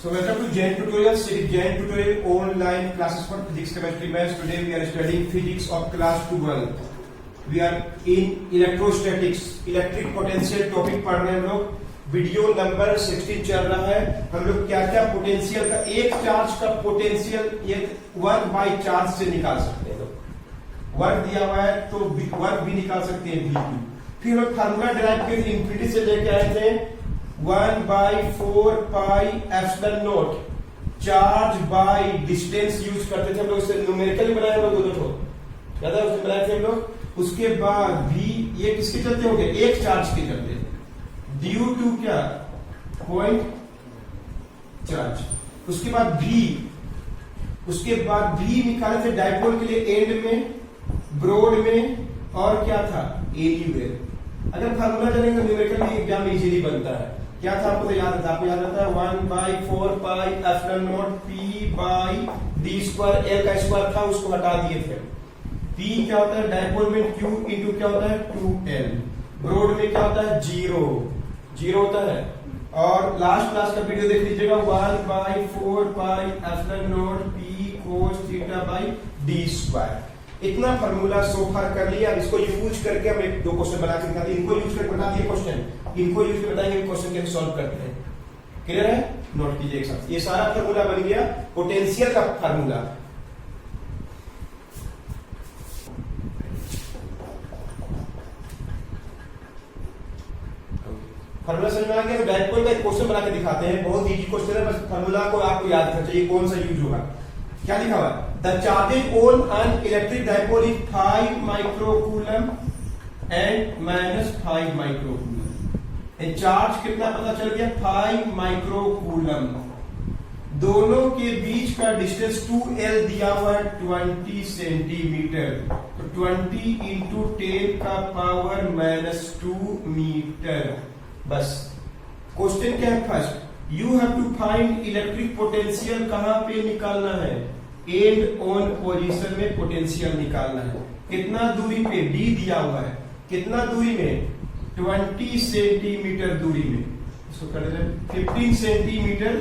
So welcome to Jain Tutorials. Jain Tutorial online classes for physics, chemistry, maths. Today we are studying physics of class 12. We are in electrostatics, electric potential topic पढ़ रहे हैं हम लोग। Video number 16 चल रहा है। हम लोग क्या क्या पोटेंशियल का, एक चार्ज का पोटेंशियल एक वर्क बाय चार्ज से निकाल सकते हैं। वर्क दिया हुआ है तो वर्क भी निकाल सकते हैं V2। फिर हम फार्मूला डिराइव किए थे, इंफिनिटी से लेके आए थे 1/4 pi epsilon not charge by distance use करते थे हम लोग। इससे न्यूमेरिकल बनाए हम लोग दो याद है, उसमें बनाए थे हम लोग। उसके बाद भी ये किसके चलते होंगे, एक चार्ज के चलते, ड्यू टू क्या पॉइंट चार्ज। उसके बाद भी निकाले थे डायपोल के लिए, एंड में, ब्रॉड में, और क्या था एनीवेयर। अगर फार्मूला जानेंगे न्यूमेरिकल भी एग्जाम इजीली बनता है। क्या था आपको तो याद था, आपको याद रहता है 1/4 pi epsilon not P by D square, L का स्क्वायर था उसको हटा दिए थे। P क्या होता है डायपोल में Q इंटू क्या होता है 2L, ब्रॉड में क्या होता है 0 होता है। और लास्ट क्लास का वीडियो देख लीजिएगा 1/4 pi epsilon not P cos theta by D square. इतना फार्मूला सो फार कर लिया। अब इसको यूज करके हम एक दो क्वेश्चन बना के दिखाते हैं। इनको यूज करके बता दिए क्वेश्चन, इनको यूज करके बताएंगे क्वेश्चन कैसे सॉल्व करते हैं। क्लियर है, नोट कीजिए एक साथ। ये सारा फार्मूला बन गया पोटेंशियल का फार्मूला। फार्मूला समझ में आ गया तो डायपोल का एक क्वेश्चन बना के दिखाते हैं। बहुत इजी क्वेश्चन है, बस फार्मूला को आपको याद रखना चाहिए कौन सा यूज होगा। क्या लिखा हुआ है, the charges on an electric dipole is 5 microcoulomb and -5 microcoulomb. Charge कितना पता चल गया 5 माइक्रोकूलम। दोनों के बीच का डिस्टेंस 2L दिया हुआ है 20 सेंटीमीटर। तो 20 इंटू 10 का पावर -2 मीटर। बस क्वेश्चन क्या है, first you have to find electric potential. कहां पे निकालना है, एंड ऑन पोजीशन में पोटेंशियल निकालना है। कितना दूरी पे, D दिया हुआ है, कितना दूरी में 20 सेंटीमीटर दूरी में, इसको कर देते हैं 15 सेंटीमीटर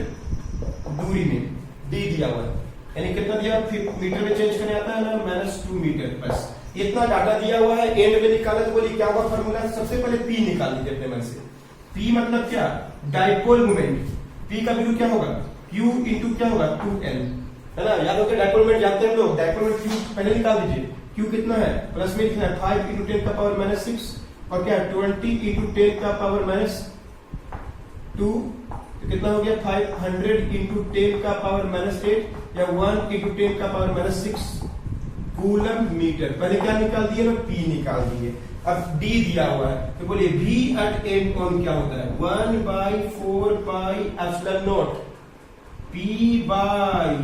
दूरी में D दिया हुआ है। यानी कितना दिया, मीटर में चेंज करने आता है ना, -2 मीटर। बस इतना डाटा दिया हुआ है, एंड में निकाला। तो बोलिए क्या होगा फार्मूला, सबसे पहले P निकाल लीजिए अपने मन से। P मतलब क्या, डायपोल मोमेंट। P का वैल्यू क्या होगा, Q इंटू क्या होगा 2L, है ना। याद होगा डायपोल मोमेंट जानते हैं लोग। डायपोल मोमेंट Q पहले निकाल दीजिए। Q कितना है, प्लस में लिखना है 5 इंटू 10 का पावर -6, और क्या 20 इंटू 10 का पावर -2। तो कितना हो गया 500 इंटू 10 का पावर -8, या 1 इंटू 10 का पावर -6 कूलम मीटर। पहले क्या निकाल दिए ना, P निकाल दिए। अब D दिया हुआ है तो बोलिए V एट एंड ऑन क्या होता है, 1/4 pi epsilon not P by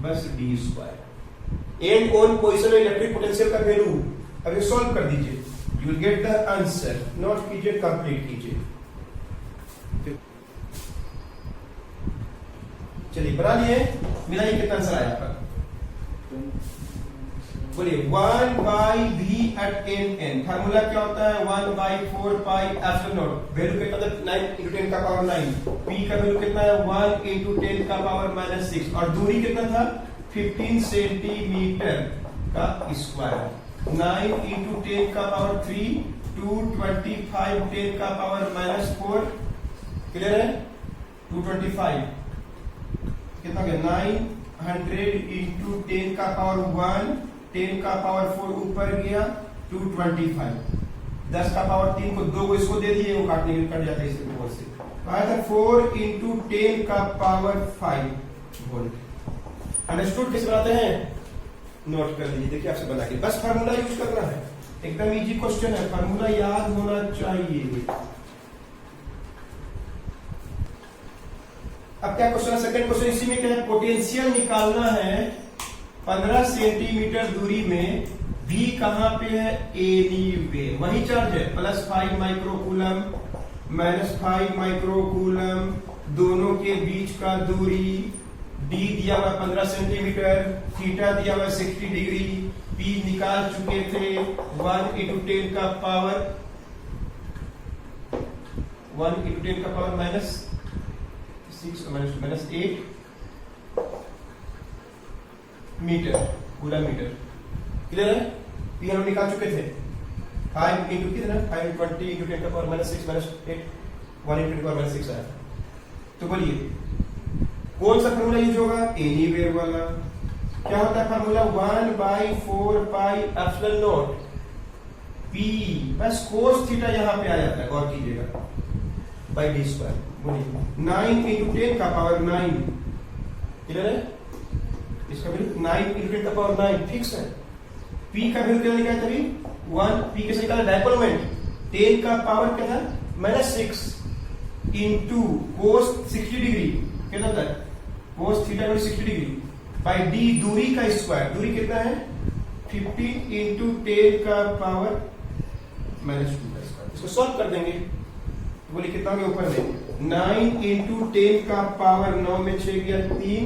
bus D square. And on position में इलेक्ट्रिक पोटेंशियल का वैल्यू। अब ये सॉल्व कर दीजिए, you will get the answer. Note कीजिए, कंप्लीट कीजिए। चलिए बना लिए, मिलाइए कितना आंसर आया आपका। बोलिए 1/V एट n। फार्मूला क्या होता है 1/4 पाई एप्सिलॉन नॉट। वैल्यू कितना था 9 इंटू 10 का पावर 9। P का वैल्यू कितना है 1 इंटू 10 का पावर -6, और दूरी कितना था 15 सेंटीमीटर का स्क्वायर। 9 इंटू 10 का पावर 3, 225 10 का पावर -4। क्लियर है, 225 कितना गया 900 इंटू 10 का पावर 1, 10 का पावर 4 ऊपर गया 225। 10 का पावर 3 को 2 को इसको दे दिए, वो काटने में कट जाता है इससे 4 से। तो आया था 4 इंटू 10 का पावर 5 वोल्ट। अंडरस्टूड कैसे बनाते हैं, नोट कर लीजिए। देखिए आपसे बना के बस फार्मूला यूज करना है। एकदम इजी क्वेश्चन है, फार्मूला याद होना चाहिए। अब क्या क्वेश्चन है, सेकंड क्वेश्चन इसी में क्या है, पोटेंशियल निकालना है 15 सेंटीमीटर दूरी में। V कहां पे है, एनीवेयर। वही चार्ज है, +5 माइक्रोकूलम -5 माइक्रोकूलम। दोनों के बीच का दूरी D दिया हुआ 15 सेंटीमीटर, थीटा दिया हुआ 60 डिग्री। P निकाल चुके थे 1 इंटू 10 का power -6 6 minus 8 meter, coulomb meter. Clear है? ये हम निकाल चुके थे। 5 इंटू कितना, 520 इंटू 10 का पावर माइनस 6 माइनस 8, 1 इंटू 10 का पावर माइनस 6 आया। तो बोलिए कौन सा फॉर्मूला यूज होगा? एनीवेयर वाला। क्या होता है formula? 1/4 pi epsilon not P, बस कोस थीटा यहां पे आ जाता है, गौर कीजिएगा, बाई डी स्क्वायर। बोलिए 9 इंटू 10 का पावर 9। क्लियर है? इसका वैल्यू 9 इंटू 10 का पावर 9 फिक्स है। पी का वैल्यू क्या निकाला तभी? 1। पी कैसे निकाला? डायपोल मोमेंट 10 का पावर क्या था? माइनस 6 इंटू कोस 60 डिग्री, कितना होता है? Cos theta 60 degree by D, दूरी का स्क्वायर। दूरी कितना है? 15 इंटू 10 का पावर माइनस 2 का स्क्वायर। इसको सॉल्व कर देंगे तो बोलिए कितना हो गया ऊपर में? 9 इंटू 10 का पावर 9 में 6 गया 3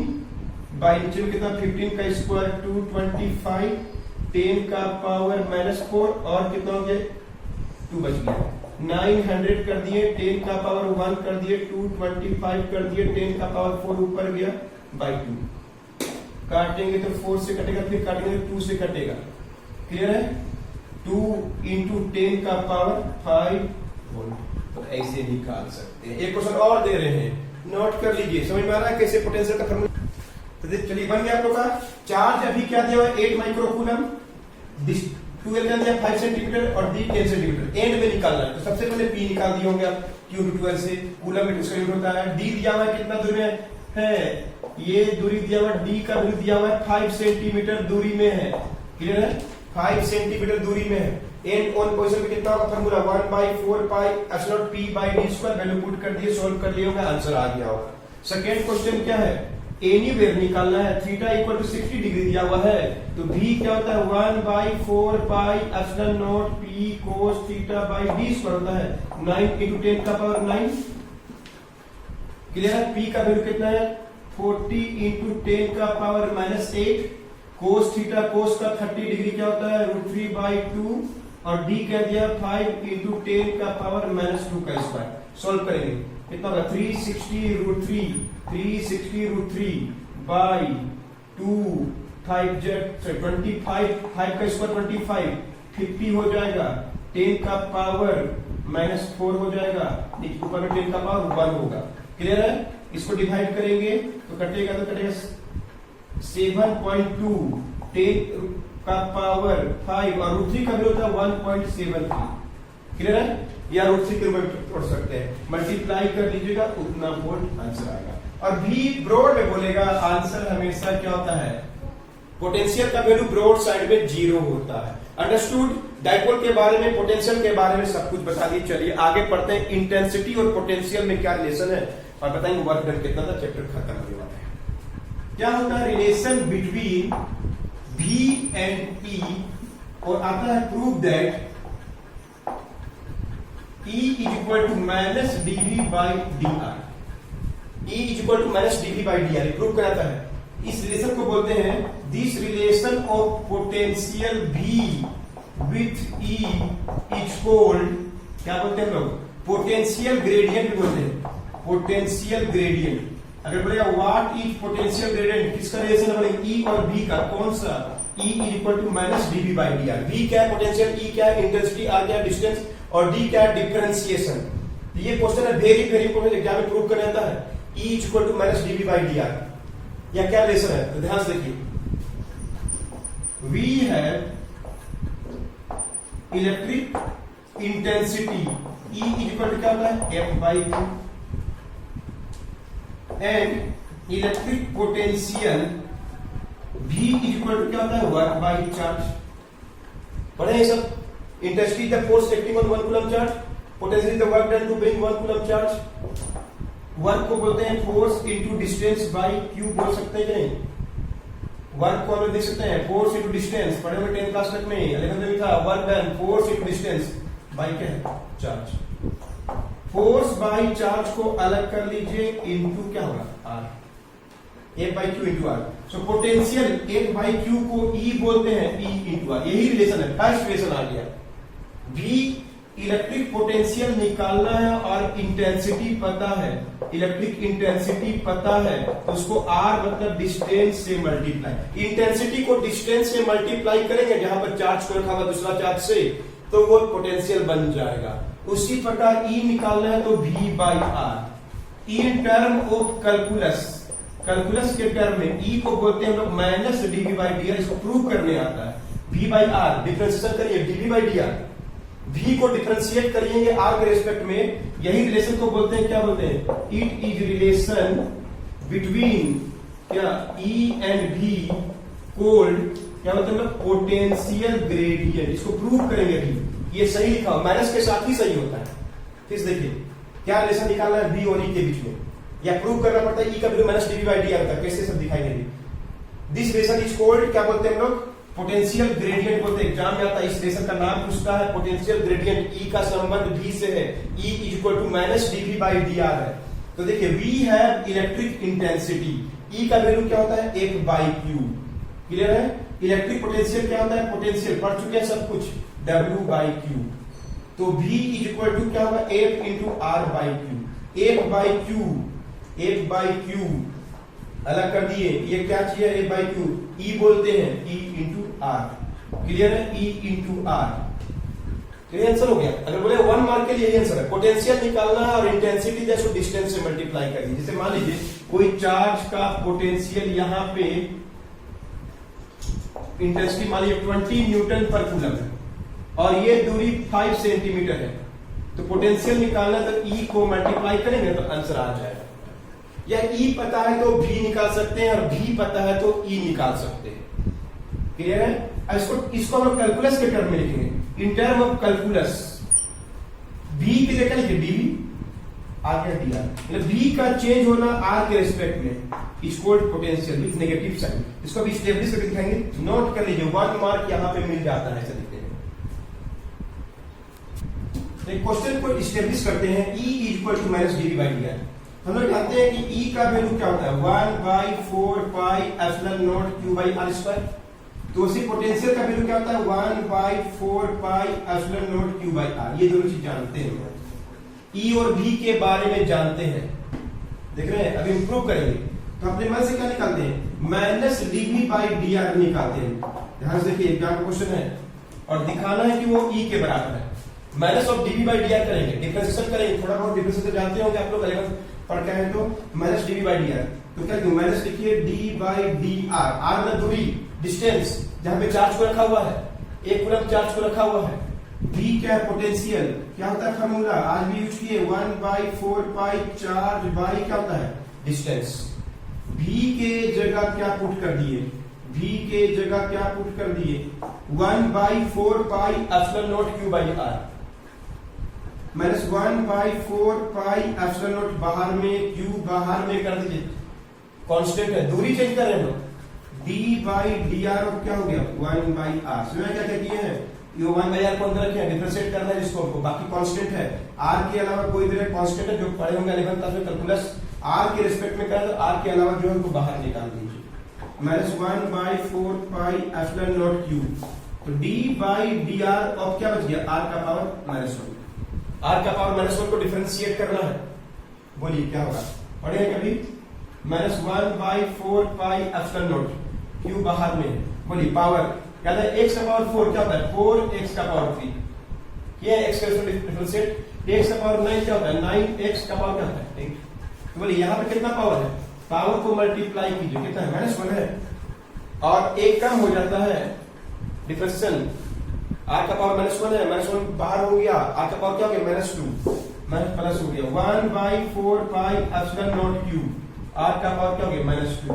बाई नीचे में कितना? 15 का स्क्वायर 225, 10 का पावर माइनस 4 और कितना हो गया? 2 बच गया। 900 कर दिए, 10 का पावर 1 कर दिए, 225 कर दिए, 10 का पावर 4 ऊपर गया बाई 2। काटेंगे तो 4 से कटेगा, फिर काटेंगे तो 2 से कटेगा। क्लियर है? 2 इंटू 10 का पावर 5 वोल्ट। तो ऐसे निकाल सकते हैं। एक क्वेश्चन और दे रहे हैं, नोट कर लीजिए। समझ में आ रहा है कैसे पोटेंशियल का फॉर्मूला? तो चलिए बन गया आप लोग का। चार्ज अभी क्या दिया हुआ है? 8 माइक्रो कूलम, 12 का दिया 5 सेंटीमीटर और डी 10 सेंटीमीटर। एंड में निकालना है तो सबसे पहले पी निकाल दिए होंगे आप, क्यू 12 से। कूलम में उसका यूनिट होता है। डी दिया हुआ है कितना दूरी में है? ये दूरी दिया हुआ है, डी का दूरी दिया हुआ है 5 सेंटीमीटर दूरी में है। क्लियर है? 5 सेंटीमीटर दूरी में है। एंड ऑन पोजीशन पे कितना होगा formula? 1/4 pi epsilon P by D square. Value put कर दिए, सॉल्व कर लिए होगा, आंसर आ गया होगा। सेकंड क्वेश्चन क्या है? एनीवेयर निकालना है। थीटा इक्वल टू 60 डिग्री दिया हुआ है तो भी क्या होता है? 1/4 pi epsilon not P cos theta by D square होता है 9 इंटू 10 का पावर 9। क्लियर है? पी का वैल्यू कितना है? 40 इंटू 10 का पावर माइनस 8। कोस थीटा, कोस का 30 डिग्री क्या होता है? √3/2 और डी कह दिया 5 इंटू 10 का पावर माइनस 2 का स्क्वायर। सॉल्व करेंगे कितना होगा? 360√3 बाई 2 5 25, 5 का स्क्वायर 25, 50 हो जाएगा। 10 का पावर माइनस 4 हो जाएगा, ऊपर में 10 का पावर 1 होगा। क्लियर है? इसको डिवाइड करेंगे तो कटेगा 7.2, 10 का पावर 5 और √3 का भी होता है 1.73। क्लियर है? या √3 के रूप में तोड़ सकते हैं। मल्टीप्लाई कर लीजिएगा, उतना वोल्ट आंसर आएगा। और भी ब्रॉड में बोलेगा, आंसर हमेशा क्या होता है? पोटेंशियल का वैल्यू ब्रॉड साइड में 0 होता है। अंडरस्टूड? डाइपोल के बारे में, पोटेंशियल के बारे में सब कुछ बता दिए। चलिए आगे पढ़ते हैं। इंटेंसिटी और पोटेंशियल में क्या रिलेशन है और बताएंगे वर्क डन कितना था। चैप्टर खत्म होने वाला है। क्या होता है relation between V and E? और आता है prove that E is equal to minus dV by dr। E is equal to minus dV by dr prove कराता है। इस रिलेशन को बोलते हैं this relation of potential V with E is called, क्या बोलते हैं हम लोग? पोटेंशियल ग्रेडियंट बोलते हैं। Potential gradient. अगर बोलेगा व्हाट इज पोटेंशियल ग्रेडियंट, किसका रिलेशन है? E और V का। कौन सा? E is equal to minus dV by dr। V क्या है? पोटेंशियल। E क्या है? इंटेंसिटी। R क्या है? डिस्टेंस। और D क्या है? डिफरेंशिएशन। ये क्वेश्चन है वेरी वेरी इंपॉर्टेंट, एग्जाम में प्रूव करना आता है। E is equal to minus dV by dr। या क्या रिलेशन है? तो ध्यान से देखिए। We have electric intensity E is equal to क्या होता है? F/2 and electric potential V is equal to क्या होता है? Work by charge. पढ़े ये सब? Intensity the force acting on 1 coulomb charge, potential the work done to bring 1 coulomb charge. Work को बोलते हैं force into distance by Q बोल सकते हैं कि नहीं? वर्क को हम लोग देख सकते हैं फोर्स इनटू डिस्टेंस। पढ़े हुए 10th क्लास तक में 11th में भी था। Work done force into distance by क्या है? चार्ज। फोर्स बाई चार्ज को अलग कर लीजिए, इनटू क्या होगा? R. F/Q into R. So potential F/Q को E बोलते हैं, E इंटू आर। यही रिलेशन है, फर्स्ट रिलेशन आ गया। V इलेक्ट्रिक पोटेंशियल निकालना है और इंटेंसिटी पता है, इलेक्ट्रिक इंटेंसिटी पता है, तो उसको R मतलब डिस्टेंस से मल्टीप्लाई, इंटेंसिटी को डिस्टेंस से मल्टीप्लाई करेंगे, जहां पर चार्ज को रखा हुआ दूसरा चार्ज से, तो वो पोटेंशियल बन जाएगा। उसी प्रकार E निकालना है तो V/R, E in term of calculus, calculus के टर्म में E को बोलते हैं हम लोग माइनस dV/dr, इसको प्रूव करने आता है। V/R डिफरेंशिएशन करिए dV/dr, V को डिफरेंशिएट करिएंगे R के रेस्पेक्ट में, यही रिलेशन को बोलते हैं, क्या बोलते हैं, इट इज रिलेशन बिटवीन क्या E एंड V कोल्ड, क्या बोलते हैं पोटेंशियल ग्रेडियंट, इसको प्रूव करेंगे अभी। ये सही लिखा हो, माइनस के साथ ही सही होता है। फिर देखिए क्या रिलेशन निकालना है V और E के बीच में, या प्रूव करना पड़ता है E का वैल्यू माइनस dV/dr होता है, कैसे सब दिखाएंगे। दिस रिलेशन इज कॉल्ड, क्या बोलते हैं हम लोग, पोटेंशियल ग्रेडियंट बोलते हैं, एग्जाम में आता है, इस रिलेशन का नाम पूछता है पोटेंशियल ग्रेडियंट। E का संबंध V से है, E is equal to minus dV/dr है। तो देखिए V है इलेक्ट्रिक इंटेंसिटी, E का वैल्यू क्या होता है, F/Q, क्लियर है। इलेक्ट्रिक पोटेंशियल क्या होता है, पोटेंशियल पढ़ चुके हैं सब कुछ, W/Q, तो V इज इक्वल टू क्या होगा, F इंटू R/Q, F/Q अलग कर दिए, ये क्या चीज है, F/Q, E बोलते हैं, E इंटू R, क्लियर है, E into R, clear answer हो गया। अगर बोले 1 मार्क के लिए यही आंसर है, पोटेंशियल निकालना है और इंटेंसिटी जैसे डिस्टेंस से मल्टीप्लाई करिए। जैसे मान लीजिए कोई चार्ज का पोटेंशियल यहां पे इंटेंसिटी मान लीजिए 20 न्यूटन पर कूलम है और ये दूरी 5 सेंटीमीटर है, तो पोटेंशियल निकालना तो E को मल्टीप्लाई करेंगे तो आंसर आ जाएगा। या E पता है तो V निकाल सकते हैं और V पता है तो E निकाल सकते हैं, क्लियर है। इसको हम लोग कैलकुलस के टर्म में लिखेंगे, in term of calculus. V की जगह लिखिए dV, आगे dr, मतलब V का चेंज होना R के रेस्पेक्ट में is called potential with negative sign. इसको भी स्टेब्लिश करके दिखाएंगे, नोट कर लीजिए, 1 मार्क यहां पे मिल जाता है। चलिए क्वेश्चन को स्टेब्लिश करते हैं, E is equal to minus dV/dr। हम लोग जानते हैं कि E का वैल्यू क्या होता है, 1/4 पाई एप्सिलॉन नॉट Q/r²। तो उसी पोटेंशियल का वैल्यू क्या होता है, 1/4 पाई एप्सिलॉन नॉट Q/r। ये दोनों चीज जानते हैं, E और V के बारे में जानते हैं, देख रहे हैं। अभी इंप्रूव करेंगे तो अपने मन से क्या निकालते हैं, माइनस dV/dr निकालते हैं। ध्यान से देखिए, क्या क्वेश्चन है और दिखाना है कि वो E के बराबर है। माइनस ऑफ dV/dr करेंगे, डिफरेंशिएशन करेंगे, थोड़ा बहुत डिफरेंशिएशन जानते होंगे आप लोग, 11 पढ़ के आए तो माइनस dV/dr, तो क्या लिखूं, माइनस लिखिए d/dr, r मतलब दूरी, डिस्टेंस, जहां पे चार्ज को रखा हुआ है, एक कूलम चार्ज को रखा हुआ है। V क्या है, पोटेंशियल, क्या होता है फार्मूला, आज भी यूज किए, 1/4 पाई चार्ज बाई क्या होता है, डिस्टेंस। V के जगह क्या पुट कर दिए, V के जगह क्या पुट कर दिए, 1/4 pi epsilon not Q/r, minus 1/4 pi epsilon not बाहर में, Q बाहर में कर दीजिए, कांस्टेंट है, दूरी चेंज कर रहे हैं लोग, d/dr और क्या हो गया, 1/r। सुना क्या किए हैं, ये 1/r को अंदर रखे, डिफरेंशिएट करना है जिसको, बाकी कांस्टेंट है। r के अलावा कोई भी कांस्टेंट है जो पढ़े होंगे 11th क्लास में कैलकुलस, r के रिस्पेक्ट में करें तो r के अलावा जो है उनको बाहर निकाल दीजिए, minus 1/4 pi epsilon not Q, तो d/dr और क्या बच गया, r का पावर -1, r का पावर -1 को डिफरेंशिएट करना है, बोलिए क्या होगा, पढ़े कभी, minus 1/4 pi epsilon not, Q बाहर में, बोलिए पावर क्या है, x का पावर 4 क्या होता है, 4x का पावर 3, ये x का डिफरेंशिएट, x का पावर 9 क्या होता है, 9x का पावर क्या होता है 8। तो बोलिए यहाँ पे कितना पावर है, पावर को मल्टीप्लाई कीजिए, कितना है, -1 है, और एक कम हो जाता है डिफरेंशिएशन, r का पावर -1 है, -1 बाहर हो गया, r का पावर क्या हो गया, -2, प्लस हो गया, 1/4 pi epsilon not Q, r का पावर क्या हो गया, -2,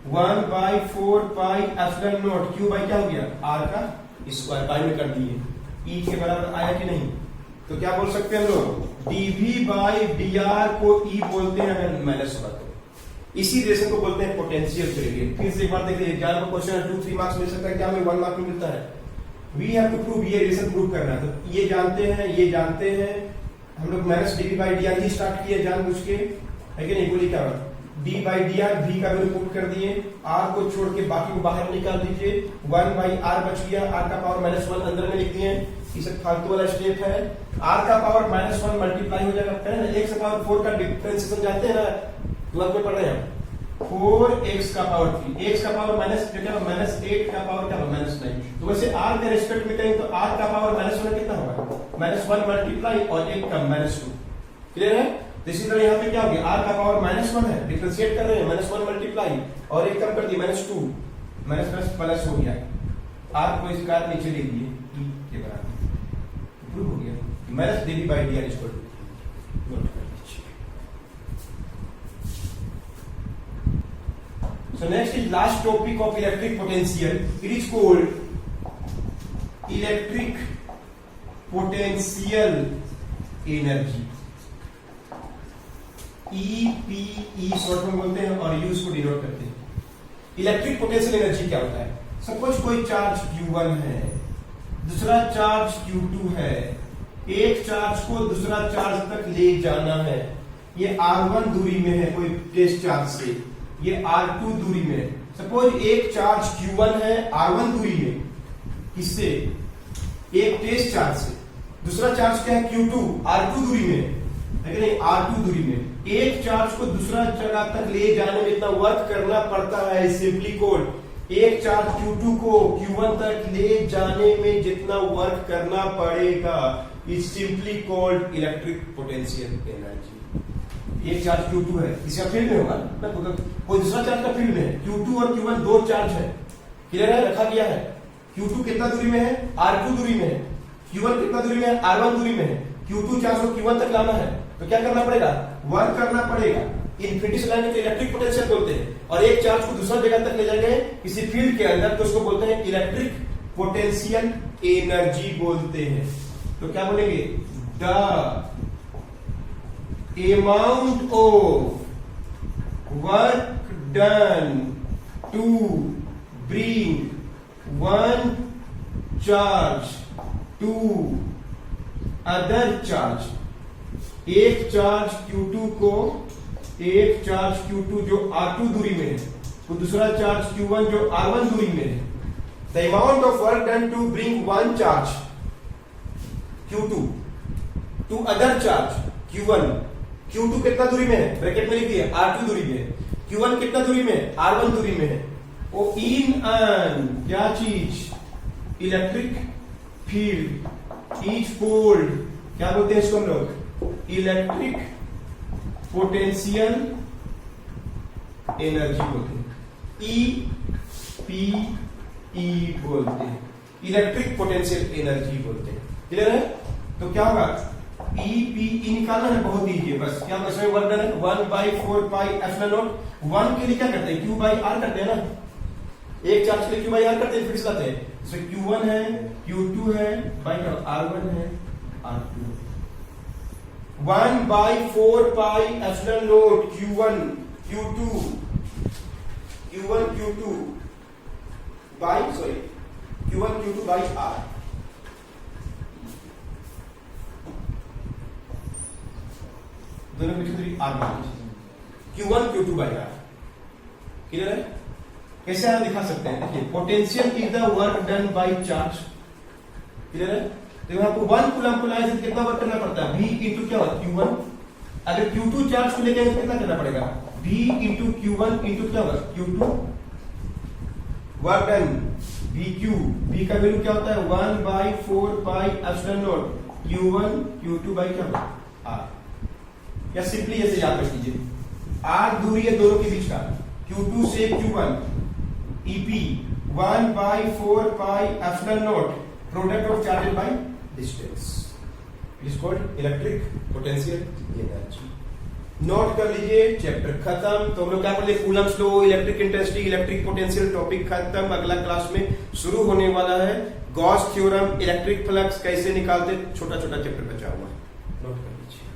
1/4 pi epsilon not Q by क्या हो गया, r का स्क्वायर, बाई में कर दिए, E के बराबर आया कि नहीं। तो क्या बोल सकते हैं हम लोग, dV/dr को E बोलते हैं अगर -1, इसी रिलेशन को बोलते हैं पोटेंशियल ग्रेडियंट। फिर से एक बार देखिए, 11 का क्वेश्चन है, 2-3 मार्क्स मिल सकता है, क्या हमें 1 मार्क में मिलता है। वी हैव टू प्रूव, ये रिलेशन प्रूव करना है, तो ये जानते हैं, ये जानते हैं हम लोग, माइनस dV/dr ही स्टार्ट किए जानबूझ के, है कि नहीं, बोलिए क्या डी बाई डी आर, भी का वैल्यू पुट कर दिए, आर को छोड़ के बाकी को बाहर निकाल दीजिए, 1 बाई आर बच गया, आर का पावर -1 अंदर में लिख दिए, इसे फालतू वाला स्टेप है। आर का पावर -1 मल्टीप्लाई हो जाएगा, पहले ना x का पावर 4 का डिफरेंशिएशन जानते हैं ना, 12 में पढ़ रहे हैं, 4x का पावर 3, x का पावर -8 का पावर क्या होगा -9। तो वैसे r के रेस्पेक्ट में कहें तो r का पावर -1 कितना होगा, -1 मल्टीप्लाई और 1 का -2। क्लियर है? तो इसी तरह यहाँ पे क्या हो गया, r का पावर -1 है, डिफरेंशिएट कर रहे हैं, -1 मल्टीप्लाई और 1 कम कर दिया, -2, प्लस हो गया, r को इसका नीचे ले दिए e के बराबर, प्रूव हो गया, minus dv by dr equal to, note कर लीजिए। So next is last topic of electric potential. It is called electric potential energy. EPE short में बोलते हैं और यूज को डिनोट करते हैं। इलेक्ट्रिक पोटेंशियल एनर्जी क्या होता है? सपोज कोई चार्ज Q1 है, दूसरा चार्ज Q2 है, एक चार्ज को दूसरा चार्ज तक ले जाना है, ये R1 दूरी में है कोई टेस्ट चार्ज से, ये R2 दूरी में है। सपोज एक चार्ज Q1 है R1 दूरी में, किससे? एक टेस्ट चार्ज से, दूसरा चार्ज क्या है Q2 R2 दूरी में, नहीं R2 दूरी में। एक चार्ज को दूसरा जगह तक ले जाने में इतना वर्क करना पड़ता है, सिंपली कोड, एक चार्ज Q2 को Q1 तक ले जाने में जितना वर्क करना पड़ेगा is simply called electric potential energy. एक चार्ज Q2 है, इसका फील्ड में होगा ना, कोई दूसरा चार्ज का फील्ड में है, Q2 और Q1 दो चार्ज है, क्लियर है, रखा गया है। Q2 कितना दूरी में है, R2 दूरी में है, Q1 कितना दूरी में है, R1 दूरी में है। Q2 चार्ज को Q1 तक लाना है तो क्या करना पड़ेगा, वर्क करना पड़ेगा, इन्फिनिटी से लाने को इलेक्ट्रिक पोटेंशियल बोलते हैं। और एक चार्ज को दूसरा जगह तक ले जाएंगे किसी फील्ड के अंदर तो उसको बोलते हैं इलेक्ट्रिक पोटेंशियल एनर्जी बोलते हैं। तो क्या बोलेंगे, the amount of work done to bring one charge to other charge, एक चार्ज Q2 को, एक चार्ज Q2 जो R2 दूरी में है, तो दूसरा चार्ज Q1 जो R1 दूरी में है। The amount of work done to bring one charge Q2 to other charge Q1, Q2 कितना दूरी में है, ब्रैकेट में लिख दिया, R2 दूरी में है, Q1 कितना दूरी में है, R1 दूरी में है, वो इन एन क्या चीज, इलेक्ट्रिक फील्ड इज कॉल्ड, क्या बोलते हैं इसको हम लोग, इलेक्ट्रिक पोटेंशियल एनर्जी बोलते हैं, EPE बोलते हैं, इलेक्ट्रिक पोटेंशियल एनर्जी बोलते हैं। क्लियर है? तो क्या होगा, EPE निकालना है, बहुत ईजी है, बस क्या इसमें वर्क डन है 1/4 पाई एप्सिलॉन नॉट। 1 के लिए क्या करते हैं, Q बाई R करते हैं ना, एक चार्ज के लिए Q बाई R करते हैं, फिर लाते हैं, इसमें Q1 है, Q2 है, बाई R1 है, R2 1/4 pi epsilon not Q1 Q2 by Q1 Q2 by R, दोनों में कितनी R Q1 Q2 by R। Clear है? कैसे आप दिखा सकते हैं, देखिए, potential is the work done by charge. Clear है? तो यहाँ पर 1 कूलम को लाए कितना वर्क करना पड़ता है, V इंटू क्या होता है Q1। अगर Q2 चार्ज को लेकर कितना करना पड़ेगा, V इंटू Q1 इंटू क्या होगा Q2, work done VQ, V का वैल्यू क्या होता है 1/4 pi epsilon not Q1 Q2 by क्या होगा R। या सिंपली ऐसे याद रख लीजिए, R दूरी है दोनों के बीच का, Q2 से Q1, EP 1/4 pi epsilon not product of charges by distance is called electric potential energy. Note कर लीजिए, चैप्टर खत्म। तो हम लोग क्या पढ़ लिए, Coulomb's law, electric intensity, electric potential, topic खत्म। अगला क्लास में शुरू होने वाला है गॉस थ्योरम, इलेक्ट्रिक फ्लक्स कैसे निकालते, छोटा छोटा चैप्टर बचा हुआ, नोट कर लीजिए।